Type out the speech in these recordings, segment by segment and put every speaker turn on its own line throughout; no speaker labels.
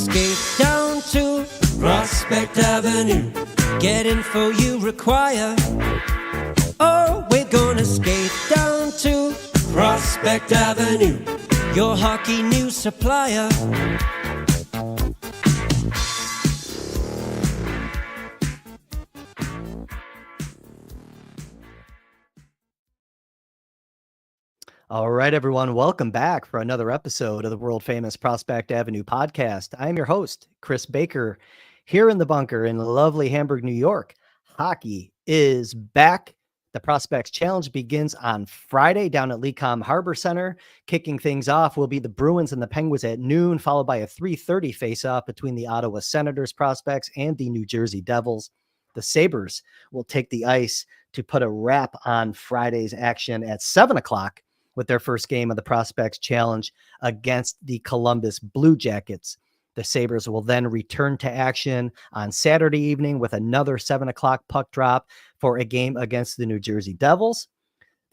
skate down to Prospect Avenue. Get info you require. Oh, we're gonna skate down to Prospect Avenue, your hockey news supplier.
All right, everyone, welcome back for another episode of the world-famous Prospect Avenue podcast. I'm your host, Chris Baker, here in the bunker in lovely Hamburg, New York. Hockey is back. The Prospects Challenge begins on Friday down at Lecom Harbor Center. Kicking things off will be the Bruins and the Penguins at noon, followed by a 3:30 face-off between the Ottawa Senators prospects and the New Jersey Devils. The Sabres will take the ice to put a wrap on Friday's action at 7 o'clock with their first game of the Prospects Challenge against the Columbus Blue Jackets. The Sabres will then return to action on Saturday evening with another 7 o'clock puck drop for a game against the New Jersey Devils.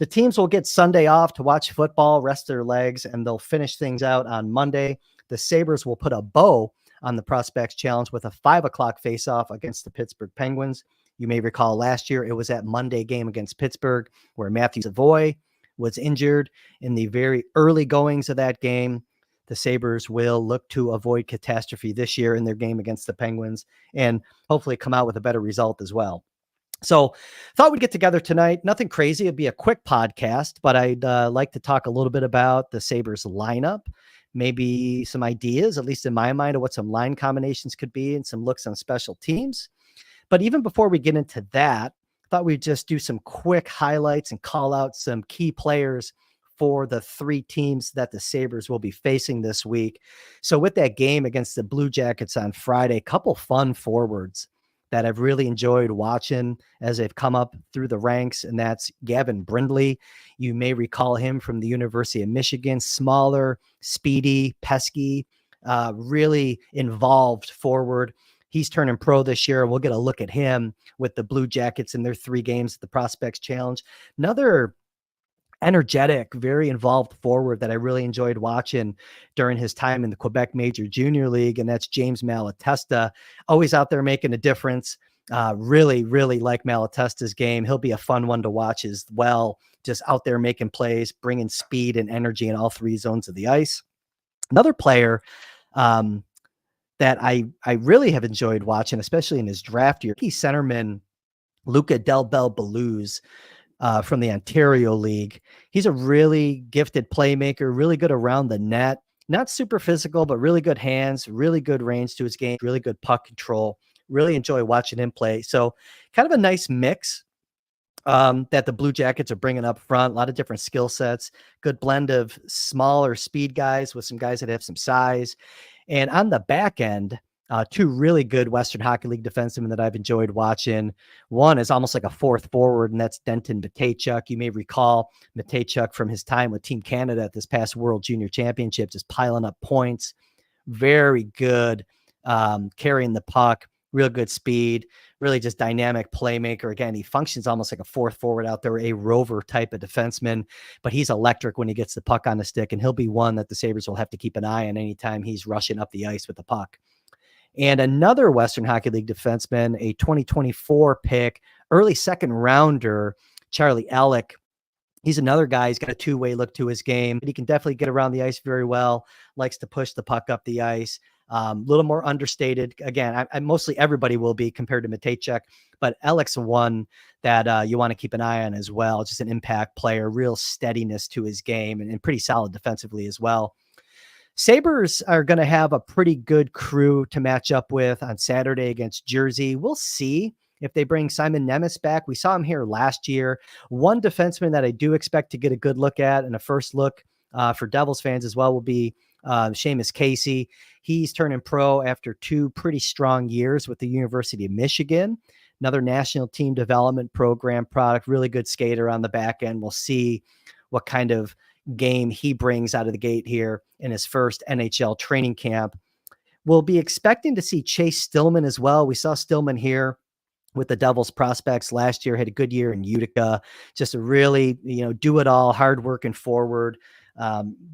The teams will get Sunday off to watch football, rest their legs, and they'll finish things out on Monday. The Sabres will put a bow on the Prospects Challenge with a 5 o'clock face-off against the Pittsburgh Penguins. You may recall last year it was that Monday game against Pittsburgh where Matthew Savoy was injured in the very early goings of that game. The Sabres will look to avoid catastrophe this year in their game against the Penguins and hopefully come out with a better result as well. So thought we'd get together tonight. Nothing crazy. It'd be a quick podcast, but I'd like to talk a little bit about the Sabres lineup, maybe some ideas, at least in my mind, of what some line combinations could be and some looks on special teams. But even before we get into that, thought we'd just do some quick highlights and call out some key players for the three teams that the Sabres will be facing this week. So with that game against the Blue Jackets on Friday, a couple fun forwards that I've really enjoyed watching as they've come up through the ranks, and that's Gavin Brindley. You may recall him from the University of Michigan, smaller, speedy, pesky, really involved forward. He's turning pro this year. We'll get a look at him with the Blue Jackets in their 3 games at the Prospects Challenge. Another energetic, very involved forward that I really enjoyed watching during his time in the Quebec Major Junior League, and that's James Malatesta. Always out there making a difference. Really, really like Malatesta's game. He'll be a fun one to watch as well. Just out there making plays, bringing speed and energy in all 3 zones of the ice. Another player that I really have enjoyed watching, especially in his draft year, he's centerman Luca Del Bel Belouz from the Ontario League. He's a really gifted playmaker, really good around the net, not super physical, but really good hands, really good range to his game, really good puck control. Really enjoy watching him play. So kind of a nice mix that the Blue Jackets are bringing up front. A lot of different skill sets, good blend of smaller speed guys with some guys that have some size. And on the back end, 2 really good Western Hockey League defensemen that I've enjoyed watching. One is almost like a fourth forward, and that's Denton Mateychuk. You may recall Mateychuk from his time with Team Canada at this past World Junior Championship, just piling up points. Very good carrying the puck, real good speed, really just dynamic playmaker. Again, he functions almost like a fourth forward out there, a rover type of defenseman, but he's electric when he gets the puck on the stick, and he'll be one that the Sabres will have to keep an eye on anytime he's rushing up the ice with the puck. And another Western Hockey League defenseman, a 2024 pick, early second rounder, Charlie Alec. He's another guy. He's got a 2-way look to his game. He can definitely get around the ice very well, likes to push the puck up the ice. A little more understated. Again, I mostly everybody will be compared to Mateychuk, but Alec's one that you want to keep an eye on as well. Just an impact player, real steadiness to his game, and pretty solid defensively as well. Sabres are going to have a pretty good crew to match up with on Saturday against Jersey. We'll see if they bring Simon Nemeth back. We saw him here last year. One defenseman that I do expect to get a good look at and a first look for Devils fans as well will be Seamus Casey. He's turning pro after 2 pretty strong years with the University of Michigan. Another national team development program product, really good skater on the back end. We'll see what kind of game he brings out of the gate here in his first NHL training camp. We'll be expecting to see Chase Stillman as well. We saw Stillman here with the Devils prospects last year, had a good year in Utica, just a really, do it all, hard working forward.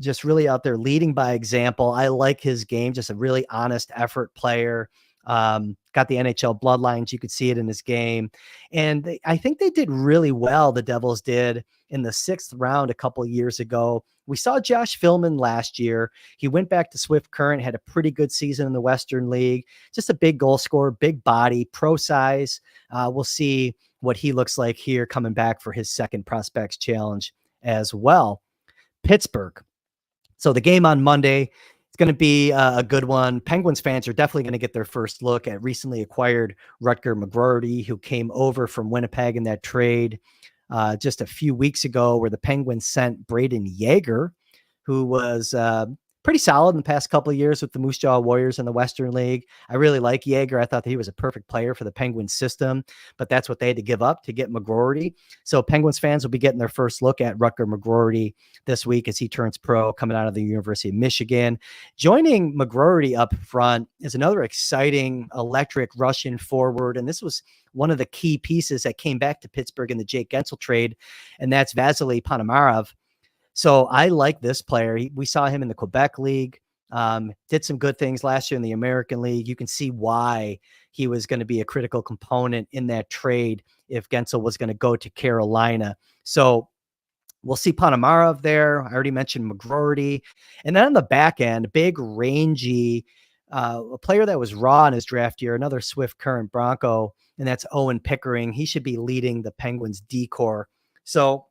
Just really out there leading by example. I like his game, just a really honest effort player. Got the NHL bloodlines. You could see it in his game. And I think they did really well. The Devils did in the 6th round a couple of years ago. We saw Josh Philman last year. He went back to Swift Current, had a pretty good season in the Western League. Just a big goal scorer, big body, pro size. We'll see what he looks like here coming back for his second Prospects Challenge as well. Pittsburgh. So the game on Monday, it's going to be a good one. Penguins fans are definitely going to get their first look at recently acquired Rutger McGroarty, who came over from Winnipeg in that trade just a few weeks ago, where the Penguins sent Braden Yeager, who was pretty solid in the past couple of years with the Moose Jaw Warriors in the Western League. I really like Yeager. I thought that he was a perfect player for the Penguins system, but that's what they had to give up to get McGroarty. So Penguins fans will be getting their first look at Rutger McGroarty this week as he turns pro, coming out of the University of Michigan. Joining McGroarty up front is another exciting, electric Russian forward, and this was one of the key pieces that came back to Pittsburgh in the Jake Gensel trade, and that's Vasily Ponomarev. So I like this player. We saw him in the Quebec League, did some good things last year in the American League. You can see why he was going to be a critical component in that trade if Gensel was going to go to Carolina. So we'll see Ponomarev there. I already mentioned McGroarty. And then on the back end, big, rangy, a player that was raw in his draft year, another Swift Current Bronco, and that's Owen Pickering. He should be leading the Penguins D-core. So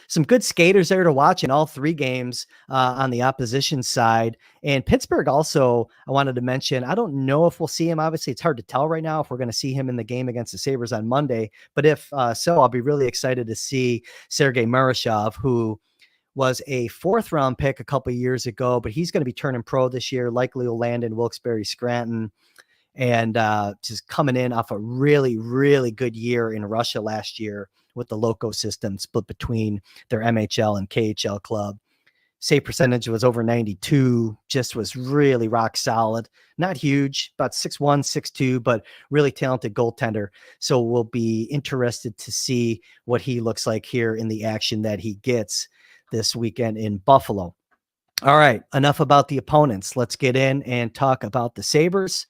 some good skaters there to watch in all 3 games on the opposition side. And Pittsburgh also, I wanted to mention, I don't know if we'll see him. Obviously, it's hard to tell right now if we're going to see him in the game against the Sabres on Monday. But if so, I'll be really excited to see Sergey Mishev, who was a 4th round pick a couple of years ago, but he's going to be turning pro this year. Likely will land in Wilkes-Barre Scranton. And just coming in off a really, really good year in Russia last year with the Loco system split between their MHL and KHL club. Save percentage was over 92, just was really rock solid. Not huge, about 6'1", 6'2", but really talented goaltender. So we'll be interested to see what he looks like here in the action that he gets this weekend in Buffalo. All right, enough about the opponents. Let's get in and talk about the Sabres.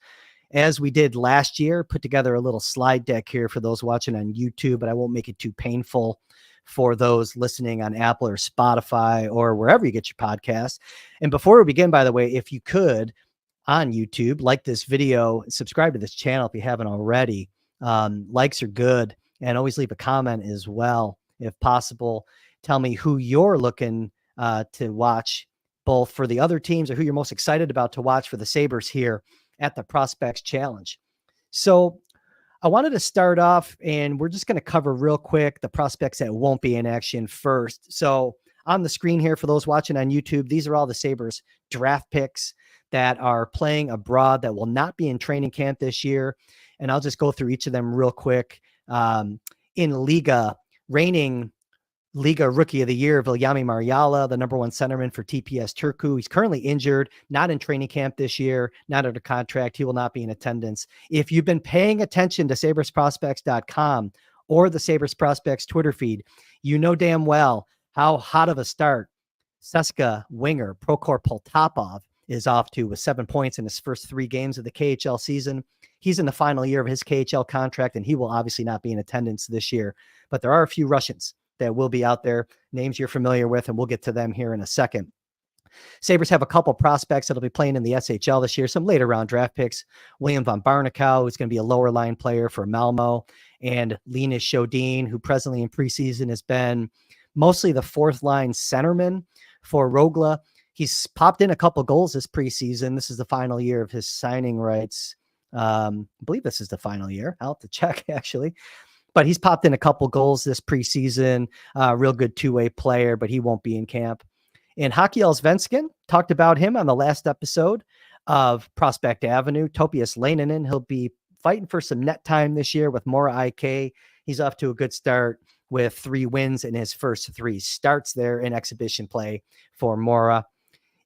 As we did last year, put together a little slide deck here for those watching on YouTube, but I won't make it too painful for those listening on Apple or Spotify or wherever you get your podcast. And before we begin, by the way, if you could on YouTube, like this video, subscribe to this channel if you haven't already. Likes are good, and always leave a comment as well, if possible. Tell me who you're looking to watch, both for the other teams or who you're most excited about to watch for the Sabres here at the Prospects Challenge. So I wanted to start off, and we're just going to cover real quick the prospects that won't be in action first. So on the screen here, for those watching on YouTube, these are all the Sabres draft picks that are playing abroad that will not be in training camp this year. And I'll just go through each of them real quick. In Liga, reigning Liga Rookie of the Year, Viljami Marjala, the number 1 centerman for TPS Turku. He's currently injured, not in training camp this year, not under contract. He will not be in attendance. If you've been paying attention to SabresProspects.com or the Sabres Prospects Twitter feed, you know damn well how hot of a start Seska winger Prokhor Poltapov is off to with 7 points in his first 3 games of the KHL season. He's in the final year of his KHL contract, and he will obviously not be in attendance this year. But there are a few Russians that will be out there, names you're familiar with, and we'll get to them here in a second. Sabres have a couple prospects that'll be playing in the SHL this year, some later round draft picks. William von Barnekow, who's going to be a lower line player for Malmo, and Linus Shodin, who presently in preseason has been mostly the 4th line centerman for Rogla. He's popped in a couple goals this preseason. This is the final year of his signing rights. I believe this is the final year. I'll have to check, actually. But he's popped in a couple goals this preseason. Real good 2-way player, but he won't be in camp. And Hockey Allsvenskan, talked about him on the last episode of Prospect Avenue. Topias Leinonen, he'll be fighting for some net time this year with Mora IK. He's off to a good start with 3 wins in his first 3 starts there in exhibition play for Mora.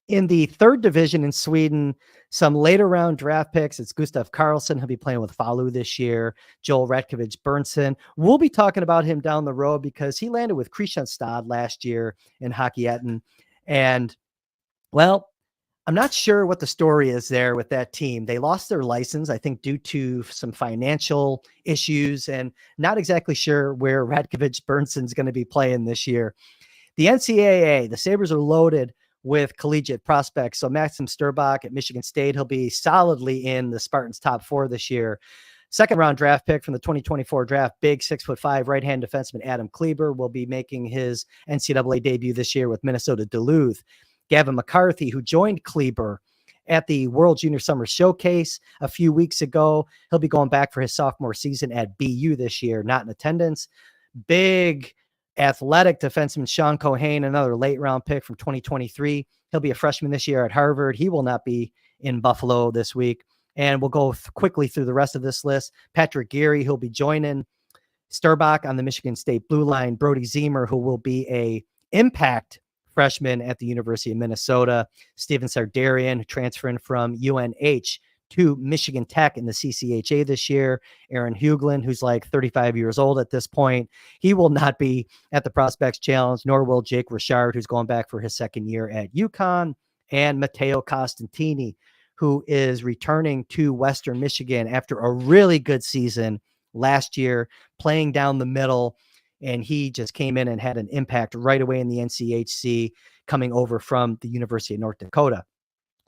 In the 3rd division in Sweden, some later round draft picks. It's Gustav Karlsson. He'll be playing with Falu this year. Joel Ratkovich Bernson. We'll be talking about him down the road because he landed with Kristianstad last year in Hockey Etten. And well, I'm not sure what the story is there with that team. They lost their license, I think, due to some financial issues, and not exactly sure where Radkovich Bernson's going to be playing this year. The NCAA, the Sabres are loaded with collegiate prospects. So Maxim Sturbach at Michigan State, he'll be solidly in the Spartans' top 4 this year. Second round draft pick from the 2024 draft, big 6'5" right-hand defenseman Adam Kleber will be making his NCAA debut this year with Minnesota Duluth. Gavin McCarthy, who joined Kleber at the World Junior Summer Showcase a few weeks ago, he'll be going back for his sophomore season at BU this year, not in attendance. Big athletic defenseman Sean Cohane, another late round pick from 2023. He'll be a freshman this year at Harvard. He will not be in Buffalo this week. And we'll go quickly through the rest of this list. Patrick Geary, who'll be joining Sturbach on the Michigan State blue line. Brody Zemer, who will be a impact freshman at the University of Minnesota. Steven Sardarian, transferring from UNH to Michigan Tech in the CCHA this year. Aaron Huglin, who's like 35 years old at this point. He will not be at the Prospects Challenge, nor will Jake Richard, who's going back for his second year at UConn. And Matteo Costantini, who is returning to Western Michigan after a really good season last year, playing down the middle. And he just came in and had an impact right away in the NCHC, coming over from the University of North Dakota.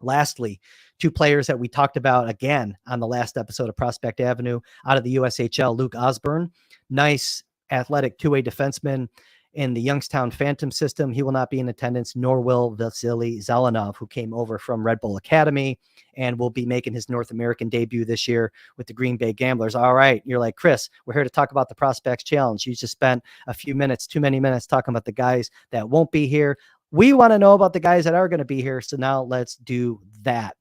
Lastly, 2 players that we talked about again on the last episode of Prospect Avenue out of the USHL, Luke Osborne, nice athletic 2-way defenseman in the Youngstown Phantom system. He will not be in attendance, nor will Vasily Zelenov, who came over from Red Bull Academy and will be making his North American debut this year with the Green Bay Gamblers. All right. You're like, Chris, we're here to talk about the Prospects Challenge. You just spent a few minutes, too many minutes talking about the guys that won't be here. We want to know about the guys that are going to be here. So now let's do that.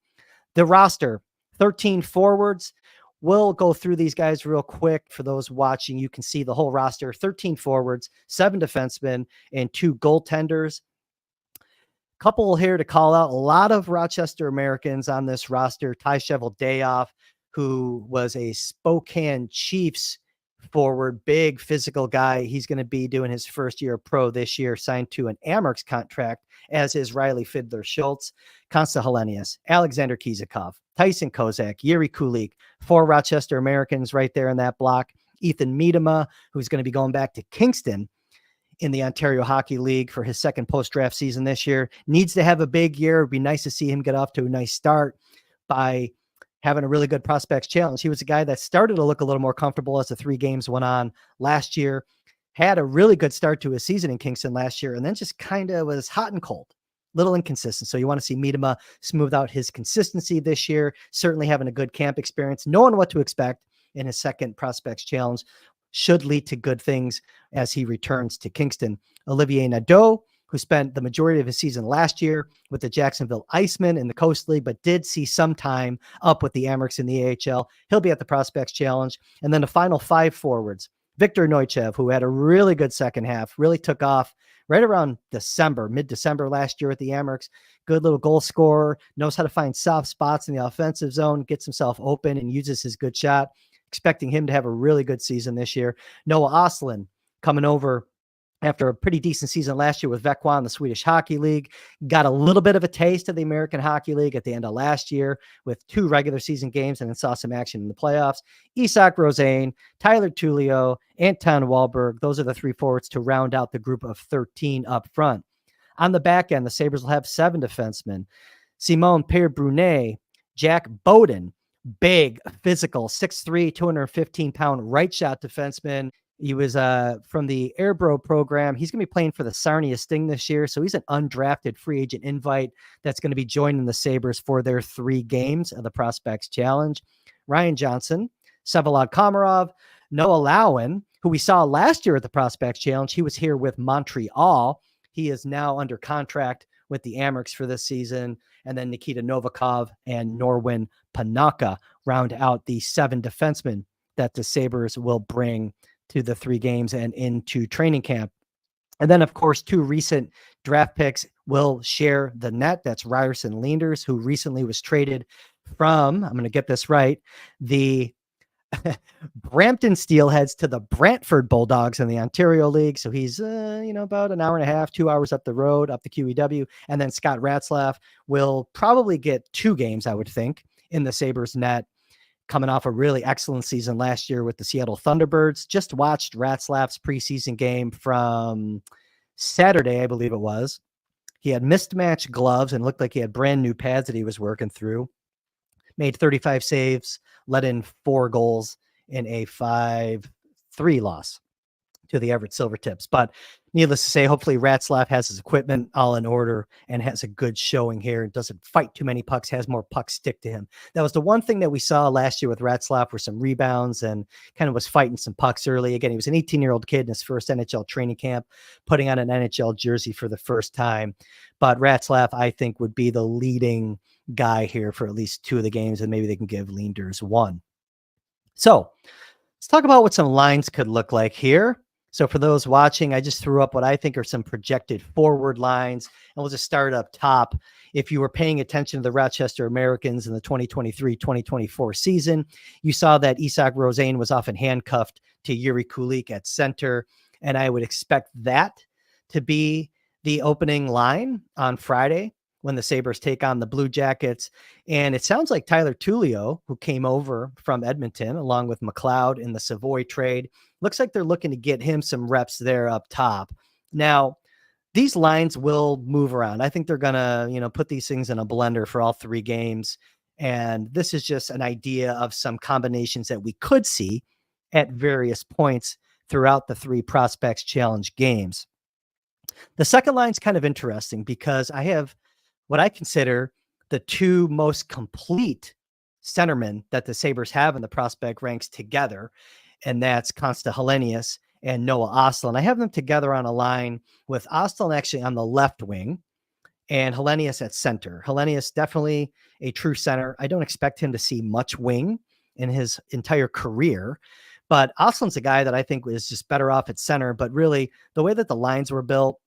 The roster, 13 forwards. We'll go through these guys real quick. For those watching, you can see the whole roster, 13 forwards, 7 defensemen, and 2 goaltenders. Couple here to call out. A lot of Rochester Americans on this roster. Ty Cheveldayoff, who was a Spokane Chiefs forward, big physical guy. He's going to be doing his first year pro this year, signed to an Amerks contract, as is Riley Fidler-Schultz, Konsta Helenius, Alexander Kizikov, Tyson Kozak, Yuri Kulik, 4 Rochester Americans right there in that block. Ethan Miedema, who's going to be going back to Kingston in the Ontario Hockey League for his second post-draft season this year, needs to have a big year. It'd be nice to see him get off to a nice start by having a really good Prospects Challenge. He was a guy that started to look a little more comfortable as the 3 games went on last year, had a really good start to his season in Kingston last year, and then just kind of was hot and cold, little inconsistent. So you want to see Miedema smooth out his consistency this year, certainly having a good camp experience, knowing what to expect in his second Prospects Challenge should lead to good things as he returns to Kingston. Olivier Nadeau, who spent the majority of his season last year with the Jacksonville Icemen in the Coast League, but did see some time up with the Amerks in the AHL. He'll be at the Prospects Challenge. And then the final 5 forwards, Victor Neuchev, who had a really good second half, really took off right around December, mid-December last year at the Amerks. Good little goal scorer, knows how to find soft spots in the offensive zone, gets himself open and uses his good shot. Expecting him to have a really good season this year. Noah Ostlund coming over after a pretty decent season last year with Växjö in the Swedish Hockey League, got a little bit of a taste of the American Hockey League at the end of last year with 2 regular season games and then saw some action in the playoffs. Isak Rosane, Tyler Tullio, Anton Wahlberg. Those are the 3 forwards to round out the group of 13 up front. On the back end, the Sabres will have 7 defensemen. Simon Pierre-Brunet, Jack Bowden, big, physical, 6'3", 215-pound right shot defenseman. He was from the Airbro program. He's going to be playing for the Sarnia Sting this year. So he's an undrafted free agent invite that's going to be joining the Sabres for their 3 games of the Prospects Challenge. Ryan Johnson, Vsevolod Komarov, Noah Lowen, who we saw last year at the Prospects Challenge. He was here with Montreal. He is now under contract with the Amerks for this season. And then Nikita Novikov and Norwin Panaka round out the 7 defensemen that the Sabres will bring to the 3 games and into training camp. And then, of course, 2 recent draft picks will share the net. That's Ryerson Leanders, who recently was traded from, I'm going to get this right, the Brampton Steelheads to the Brantford Bulldogs in the Ontario League. So he's, about an hour and a half, 2 hours up the road, up the QEW. And then Scott Ratzlaff will probably get 2 games, I would think, in the Sabres net, coming off a really excellent season last year with the Seattle Thunderbirds. Just watched Ratzlaff's preseason game from Saturday, I believe it was. He had mismatched gloves and looked like he had brand new pads that he was working through. Made 35 saves, let in 4 goals in a 5-3 loss to the Everett Silvertips. But needless to say, hopefully Ratzlaff has his equipment all in order and has a good showing here and doesn't fight too many pucks, has more pucks stick to him. That was the one thing that we saw last year with Ratzlaff, were some rebounds and kind of was fighting some pucks early. Again, he was an 18-year-old kid in his first NHL training camp, putting on an NHL jersey for the first time. But Ratzlaff, I think, would be the leading guy here for at least 2 of the games, and maybe they can give Leenders 1. So let's talk about what some lines could look like here. So for those watching, I just threw up what I think are some projected forward lines, and we'll just start up top. If you were paying attention to the Rochester Americans in the 2023-2024 season, you saw that Isak Rosén was often handcuffed to Yuri Kulik at center, and I would expect that to be the opening line on Friday when the Sabres take on the Blue Jackets. And it sounds like Tyler Tullio, who came over from Edmonton along with McLeod in the Savoy trade, looks like they're looking to get him some reps there up top. Now, these lines will move around. I think they're going to, put these things in a blender for all 3 games. And this is just an idea of some combinations that we could see at various points throughout the 3 Prospects Challenge games. The second line's kind of interesting because I have what I consider the 2 most complete centermen that the Sabres have in the prospect ranks together, and that's Konsta Helenius and Noah Ostlund. I have them together on a line with Ostlund actually on the left wing and Helenius at center. Helenius definitely a true center. I don't expect him to see much wing in his entire career, but Ostlund's a guy that I think is just better off at center. But really, the way that the lines were built,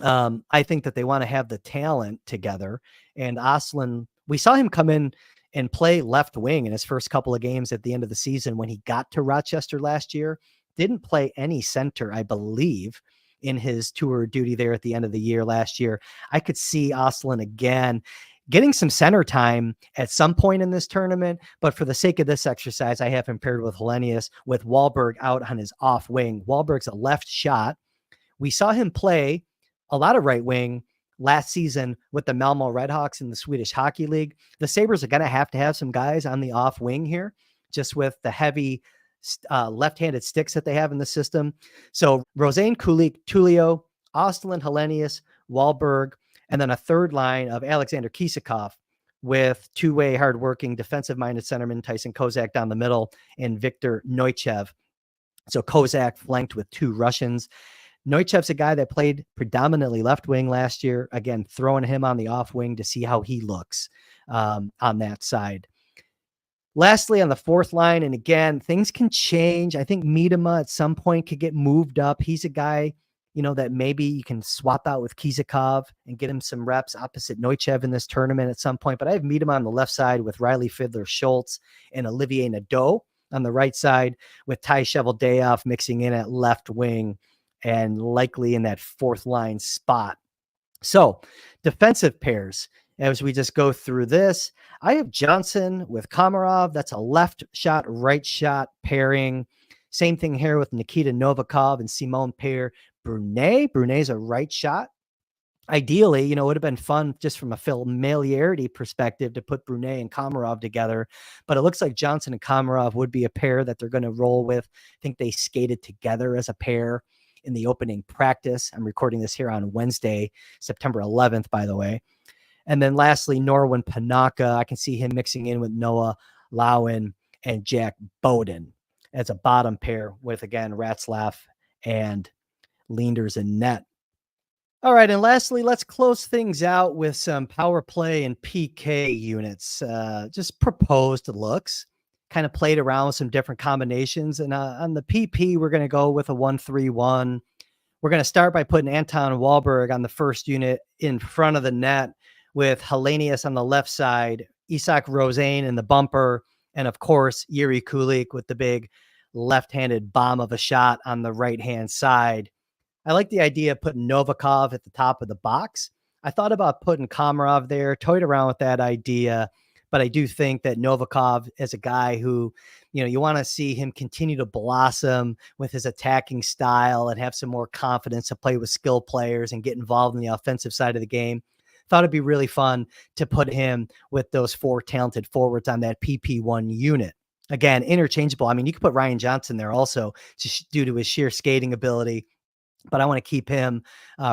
I think that they want to have the talent together. And Ostlund, we saw him come in and play left wing in his first couple of games at the end of the season when he got to Rochester last year. Didn't play any center, I believe, in his tour duty there at the end of the year last year. I could see Ostlund again getting some center time at some point in this tournament, but for the sake of this exercise, I have him paired with Helenius, with Wahlberg out on his off wing. Wahlberg's a left shot. We saw him play a lot of right wing last season with the Malmö Redhawks in the Swedish Hockey League. The Sabres are going to have some guys on the off wing here, just with the heavy left-handed sticks that they have in the system. So Rosén, Kulik, Tullio, Ostlund, Helenius, Wahlberg, and then a third line of Alexander Kisakov with 2-way hardworking defensive-minded centerman Tyson Kozak down the middle and Viktor Neuchev. So Kozak flanked with 2 Russians. Neuchev's a guy that played predominantly left wing last year. Again, throwing him on the off wing to see how he looks on that side. Lastly, on the fourth line, and again, things can change. I think Miedema at some point could get moved up. He's a guy, that maybe you can swap out with Kisakov and get him some reps opposite Neuchev in this tournament at some point. But I have Miedema on the left side with Riley Fiedler-Schultz and Olivier Nadeau on the right side with Ty Cheveldayoff mixing in at left wing and likely in that fourth line spot. So defensive pairs, as we just go through this, I have Johnson with Komarov. That's a left shot, right shot pairing. Same thing here with Nikita Novikov and Simon Pierre Brunet. Brunet's a right shot. Ideally, it would have been fun just from a familiarity perspective to put Brunet and Komarov together, but it looks like Johnson and Komarov would be a pair that they're going to roll with. I think they skated together as a pair in the opening practice. I'm recording this here on Wednesday, September 11th, by the way. And then lastly, Norwin Panaka. I can see him mixing in with Noah Lowen and Jack Bowden as a bottom pair with, again, Ratzlaff and Leenders in net. All right, and lastly, let's close things out with some power play and PK units. Just proposed looks. Kind of played around with some different combinations. And on the PP, we're going to go with a 1-3-1. We're going to start by putting Anton Wahlberg on the first unit in front of the net with Helenius on the left side, Isak Rosén in the bumper, And of course, Yuri Kulik with the big left-handed bomb of a shot on the right-hand side. I like the idea of putting Novikov at the top of the box. I thought about putting Komarov there, toyed around with that idea, but I do think that Novikov is a guy who, you want to see him continue to blossom with his attacking style and have some more confidence to play with skill players and get involved in the offensive side of the game. Thought it'd be really fun to put him with those 4 talented forwards on that PP1 unit. Again, interchangeable. I mean, you could put Ryan Johnson there also just due to his sheer skating ability, but I want to keep him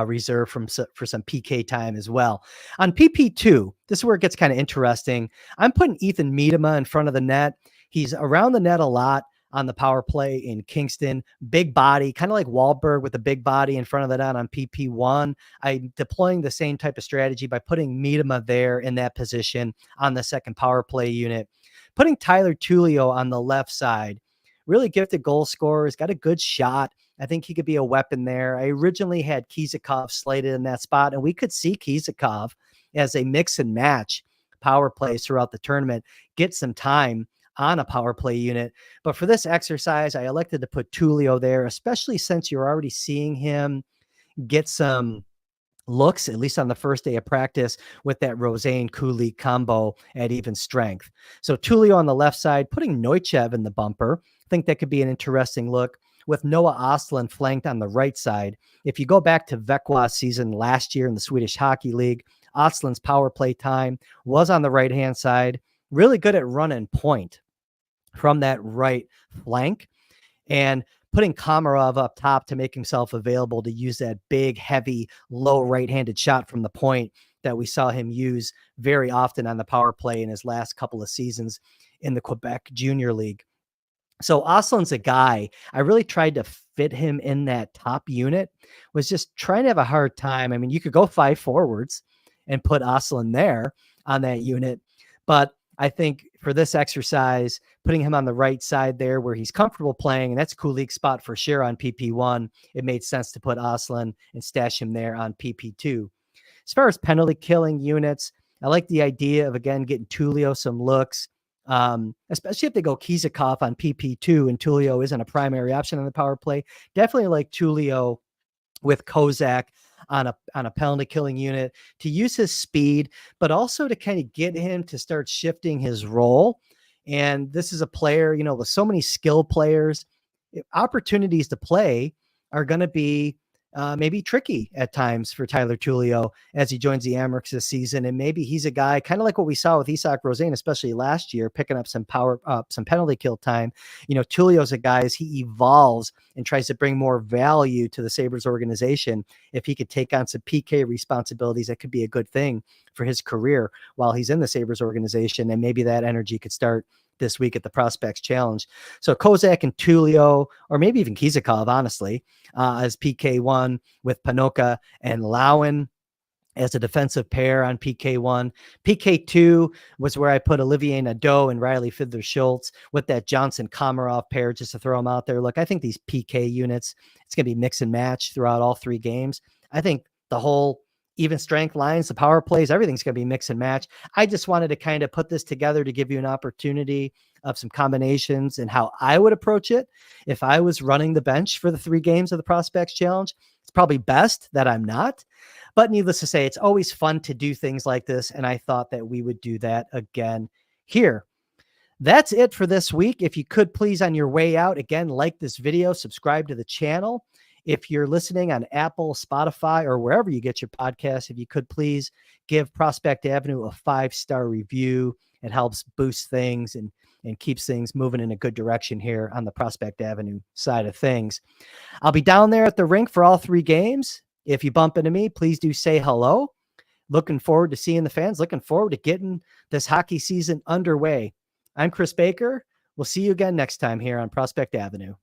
reserved for some PK time as well. On PP2, this is where it gets kind of interesting. I'm putting Ethan Miedema in front of the net. He's around the net a lot on the power play in Kingston. Big body, kind of like Wahlberg with a big body in front of the net on PP1. I'm deploying the same type of strategy by putting Miedema there in that position on the second power play unit. Putting Tyler Tullio on the left side. Really gifted goal scorer. He's got a good shot. I think he could be a weapon there. I originally had Kizikov slated in that spot, and we could see Kizikov as a mix and match power plays throughout the tournament, get some time on a power play unit. But for this exercise, I elected to put Tullio there, especially since you're already seeing him get some looks, at least on the first day of practice, with that Rosane Kulik combo at even strength. So Tullio on the left side, putting Neuchev in the bumper. I think that could be an interesting look with Noah Ostlund flanked on the right side. If you go back to Vekwa's season last year in the Swedish Hockey League, Ostlund's power play time was on the right-hand side, really good at running point from that right flank, and putting Komarov up top to make himself available to use that big, heavy, low right-handed shot from the point that we saw him use very often on the power play in his last couple of seasons in the Quebec Junior League. So Ostlund's a guy, I really tried to fit him in that top unit, was just trying to have a hard time. I mean, you could go 5 forwards and put Ostlund there on that unit, but I think for this exercise, putting him on the right side there where he's comfortable playing, and that's Kulik's spot for sure on PP1, it made sense to put Ostlund and stash him there on PP2. As far as penalty killing units, I like the idea of, again, getting Tullio some looks, especially if they go Kizikov on PP2 and Tullio isn't a primary option on the power play. Definitely like Tullio with Kozak on a penalty killing unit to use his speed, but also to kind of get him to start shifting his role. And this is a player, with so many skill players, opportunities to play are going to be maybe tricky at times for Tyler Tullio as he joins the Amerks this season. And maybe he's a guy kind of like what we saw with Isak Rosane, especially last year, picking up some penalty kill time. Tullio's a guy as he evolves and tries to bring more value to the Sabres organization. If he could take on some PK responsibilities, that could be a good thing for his career while he's in the Sabres organization. And maybe that energy could start this week at the Prospects Challenge. So Kozak and Tullio, or maybe even Kizikov, honestly, as PK1 with Panoka and Lowen as a defensive pair on PK1. PK2 was where I put Olivier Nadeau and Riley Fiedler-Schultz with that Johnson-Komarov pair just to throw them out there. Look, I think these PK units, it's going to be mix and match throughout all 3 games. I think the whole even strength lines, the power plays, everything's going to be mix and match. I just wanted to kind of put this together to give you an opportunity of some combinations and how I would approach it if I was running the bench for the 3 games of the Prospects Challenge. It's probably best that I'm not, but needless to say, it's always fun to do things like this, and I thought that we would do that again here. That's it for this week. If you could please, on your way out, again, like this video, subscribe to the channel. If you're listening on Apple, Spotify, or wherever you get your podcasts, if you could please give Prospect Avenue a 5-star review. It helps boost things and keeps things moving in a good direction here on the Prospect Avenue side of things. I'll be down there at the rink for all 3 games. If you bump into me, please do say hello. Looking forward to seeing the fans. Looking forward to getting this hockey season underway. I'm Chris Baker. We'll see you again next time here on Prospect Avenue.